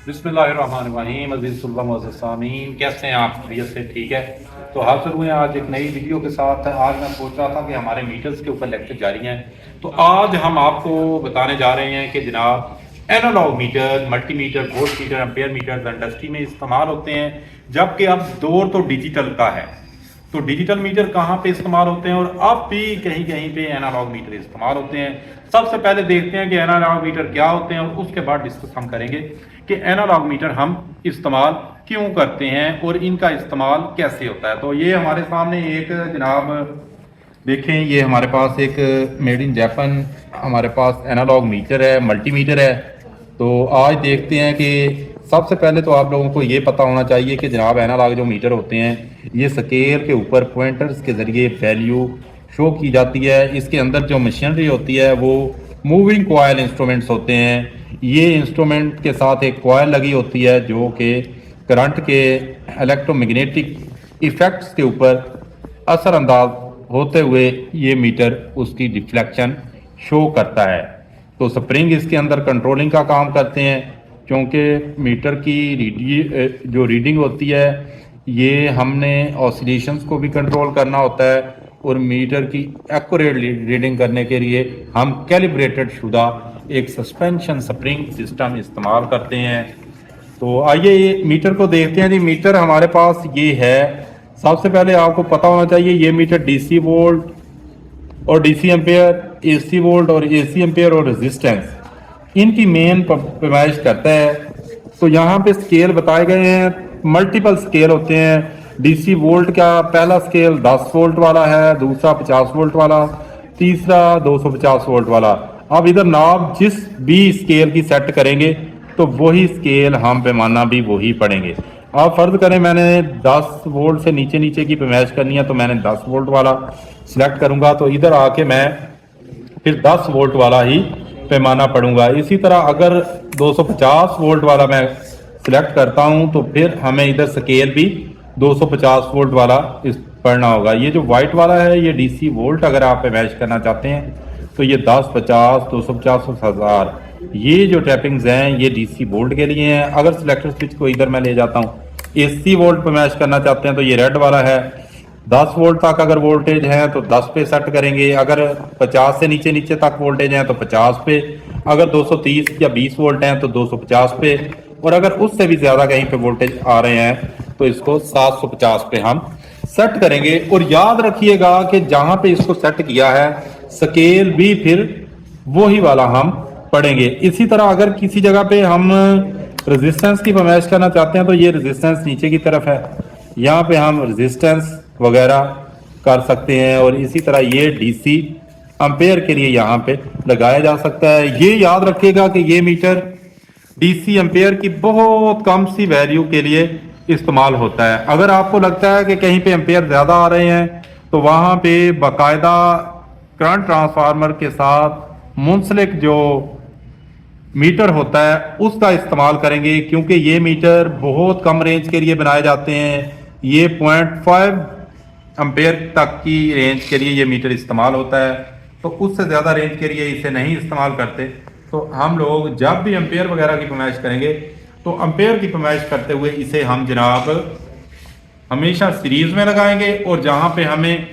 बिस्मिल्लाहिर्रहमानिर्रहीम अज़ीज़ कैसे हैं आप? खैरियत से? ठीक है। तो हाजिर हुए हैं आज एक नई वीडियो के साथ। आज मैं सोच रहा था कि हमारे मीटर्स के ऊपर लेक्चर जारी हैं, तो आज हम आपको बताने जा रहे हैं कि जनाब analog meter, multimeter, volt meter, ampere meter industry में इस्तेमाल होते हैं, जबकि अब दौर तो डिजिटल का है। तो डिजिटल मीटर कहाँ पे इस्तेमाल होते हैं और अब भी कहीं कहीं पे एनालॉग मीटर इस्तेमाल होते हैं। सबसे पहले देखते हैं कि एनालॉग मीटर क्या होते हैं और उसके बाद डिस्कस हम करेंगे कि एनालॉग मीटर हम इस्तेमाल क्यों करते हैं और इनका इस्तेमाल कैसे होता है। तो ये हमारे सामने एक जनाब देखें, ये हमारे पास एक मेड इन जापान हमारे पास एनालॉग मीटर है, मल्टीमीटर है। तो आज देखते हैं कि सबसे पहले तो आप लोगों को ये पता होना चाहिए कि जनाब एनालॉग जो मीटर होते हैं ये स्केल के ऊपर पॉइंटर्स के ज़रिए वैल्यू शो की जाती है। इसके अंदर जो मशीनरी होती है वो मूविंग कॉयल इंस्ट्रूमेंट्स होते हैं। ये इंस्ट्रूमेंट के साथ एक कॉयल लगी होती है जो कि करंट के इलेक्ट्रोमैग्नेटिक इफेक्ट्स के ऊपर असरअंदाज होते हुए ये मीटर उसकी डिफ्लेक्शन शो करता है। तो स्प्रिंग इसके अंदर कंट्रोलिंग का काम करते हैं, क्योंकि मीटर की जो रीडिंग होती है ये हमने ऑसिलेशंस को भी कंट्रोल करना होता है और मीटर की एक्यूरेट रीडिंग करने के लिए हम कैलिब्रेटेड शुदा एक सस्पेंशन स्प्रिंग सिस्टम इस्तेमाल करते हैं। तो आइए ये मीटर को देखते हैं जी। मीटर हमारे पास ये है। सबसे पहले आपको पता होना चाहिए ये मीटर डीसी वोल्ट और डीसी एम्पेयर, एसी वोल्ट और एसी एम्पेयर और रेजिस्टेंस इनकी मेन पैमाइश करता है। तो यहाँ पे स्केल बताए गए हैं, मल्टीपल स्केल होते हैं। डीसी वोल्ट का पहला स्केल 10 वोल्ट वाला है, दूसरा 50 वोल्ट वाला, तीसरा 250 वोल्ट वाला। अब इधर नाब जिस भी स्केल की सेट करेंगे तो वही स्केल हम पैमाना भी वही पढ़ेंगे। अब फर्ज करें मैंने 10 वोल्ट से नीचे नीचे की पैमाइश करनी है तो मैंने 10 वोल्ट वाला सिलेक्ट करूंगा, तो इधर आके मैं फिर 10 वोल्ट वाला ही पैमाना पढ़ूंगा। इसी तरह अगर 250 वोल्ट वाला मैं सिलेक्ट करता हूं तो फिर हमें इधर स्केल भी 250 वोल्ट वाला इस पढ़ना होगा। ये जो वाइट वाला है ये डीसी वोल्ट अगर आप मैच करना चाहते हैं तो ये 10, 50, 250 और 1000 ये जो टैपिंग्स हैं ये डीसी वोल्ट के लिए हैं। अगर सिलेक्टर स्विच को इधर मैं ले जाता हूँ, एसी वोल्ट पे मैच करना चाहते हैं तो ये रेड वाला है। 10 वोल्ट तक अगर वोल्टेज है तो 10 पे सेट करेंगे, अगर 50 से नीचे नीचे तक वोल्टेज है तो 50 पे, अगर 230 या 20 वोल्ट हैं तो 250 पे, और अगर उससे भी ज़्यादा कहीं पे वोल्टेज आ रहे हैं तो इसको 750 पे हम सेट करेंगे। और याद रखिएगा कि जहां पे इसको सेट किया है स्केल भी फिर वही वाला हम पढ़ेंगे। इसी तरह अगर किसी जगह पे हम रेजिस्टेंस की फरमाइश करना चाहते हैं तो ये रेजिस्टेंस नीचे की तरफ है, यहाँ पे हम रेजिस्टेंस वगैरह कर सकते हैं। और इसी तरह ये डीसी एम्पेयर के लिए यहाँ पे लगाया जा सकता है। ये याद रखिएगा कि ये मीटर डीसी एम्पेयर की बहुत कम सी वैल्यू के लिए इस्तेमाल होता है। अगर आपको लगता है कि कहीं पे एम्पेयर ज़्यादा आ रहे हैं तो वहाँ पे बाकायदा करंट ट्रांसफार्मर के साथ मुंसलिक जो मीटर होता है उसका इस्तेमाल करेंगे, क्योंकि ये मीटर बहुत कम रेंज के लिए बनाए जाते हैं। ये 0.5 एम्पेयर तक की रेंज के लिए ये मीटर इस्तेमाल होता है, तो उससे ज़्यादा रेंज के लिए इसे नहीं इस्तेमाल करते। तो हम लोग जब भी एम्पेयर वगैरह की पैमाइश करेंगे तो एम्पेयर की पैमाइश करते हुए इसे हम जनाब हमेशा सीरीज में लगाएंगे, और जहाँ पे हमें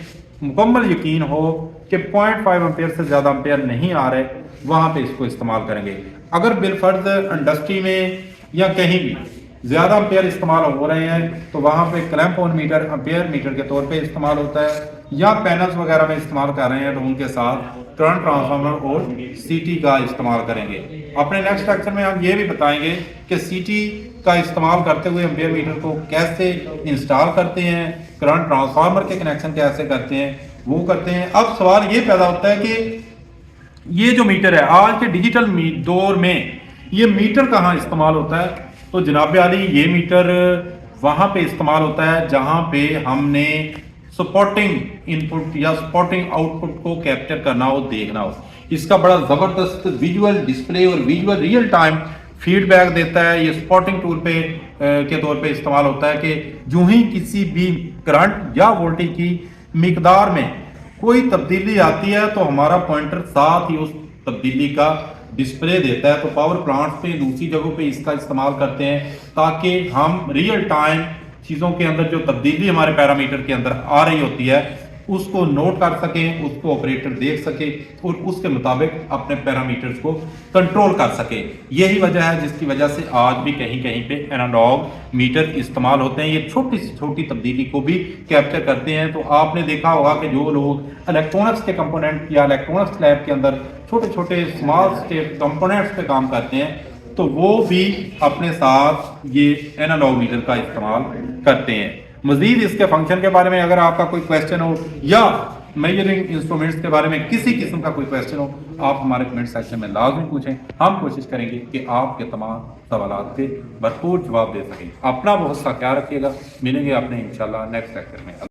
मुकम्मल यकीन हो कि 0.5 एम्पेयर से ज़्यादा एम्पेयर नहीं आ रहे वहाँ पे इसको इस्तेमाल करेंगे। अगर बिलफर्ज इंडस्ट्री में या कहीं भी ज़्यादा एम्पेयर इस्तेमाल हो रहे हैं तो वहाँ पे clamp on meter ampere meter के तौर पे इस्तेमाल होता है, या पैनल्स वगैरह में इस्तेमाल कर रहे हैं तो उनके साथ करंट ट्रांसफार्मर और सीटी का इस्तेमाल करेंगे। अपने नेक्स्ट लेक्चर में हम ये भी बताएंगे कि सीटी का इस्तेमाल करते हुए एम्पेयर मीटर को कैसे इंस्टॉल करते हैं, करंट ट्रांसफार्मर के कनेक्शन कैसे करते हैं, वो करते हैं। अब सवाल ये पैदा होता है कि ये जो मीटर है आज के डिजिटल दौर में ये मीटर कहाँ इस्तेमाल होता है। तो जनाब आली ये मीटर वहां पे इस्तेमाल होता है जहां पे हमने सपोर्टिंग इनपुट या सपोर्टिंग आउटपुट को कैप्चर करना हो, देखना हो। इसका बड़ा जबरदस्त विजुअल डिस्प्ले और विजुअल रियल टाइम फीडबैक देता है। ये सपोर्टिंग टूल पे के तौर पे इस्तेमाल होता है कि जो ही किसी भी करंट या वोल्टेज की मिकदार में कोई तब्दीली आती है तो हमारा पॉइंटर साथ ही उस तब्दीली का डिस्प्ले देता है। तो पावर प्लांट्स पे दूसरी जगहों पे इसका इस्तेमाल करते हैं ताकि हम रियल टाइम चीज़ों के अंदर जो तब्दीली हमारे पैरामीटर के अंदर आ रही होती है उसको नोट कर सकें, उसको ऑपरेटर देख सके और उसके मुताबिक अपने पैरामीटर्स को कंट्रोल कर सके। यही वजह है जिसकी वजह से आज भी कहीं कहीं पे एनालॉग मीटर इस्तेमाल होते हैं। ये छोटी सी छोटी तब्दीली को भी कैप्चर करते हैं। तो आपने देखा होगा कि जो लोग इलेक्ट्रॉनिक्स के कंपोनेंट या इलेक्ट्रॉनिक्स लैब के अंदर छोटे छोटे स्मॉल स्टेप कंपोनेंट्स पे काम करते हैं तो वो भी अपने साथ ये एनालॉग मीटर का इस्तेमाल करते हैं। मजीद इसके फंक्शन के बारे में अगर आपका कोई क्वेश्चन हो या मेजरिंग इंस्ट्रूमेंट्स के बारे में किसी किस्म का कोई क्वेश्चन हो, आप हमारे कमेंट सेक्शन में लाजमी पूछें। हम कोशिश करेंगे कि आपके तमाम सवालात के भरपूर जवाब दे सकें। अपना बहुत सा ख्याल रखिएगा। मिलेंगे अपने इंशाल्लाह नेक्स्ट लेक्चर में।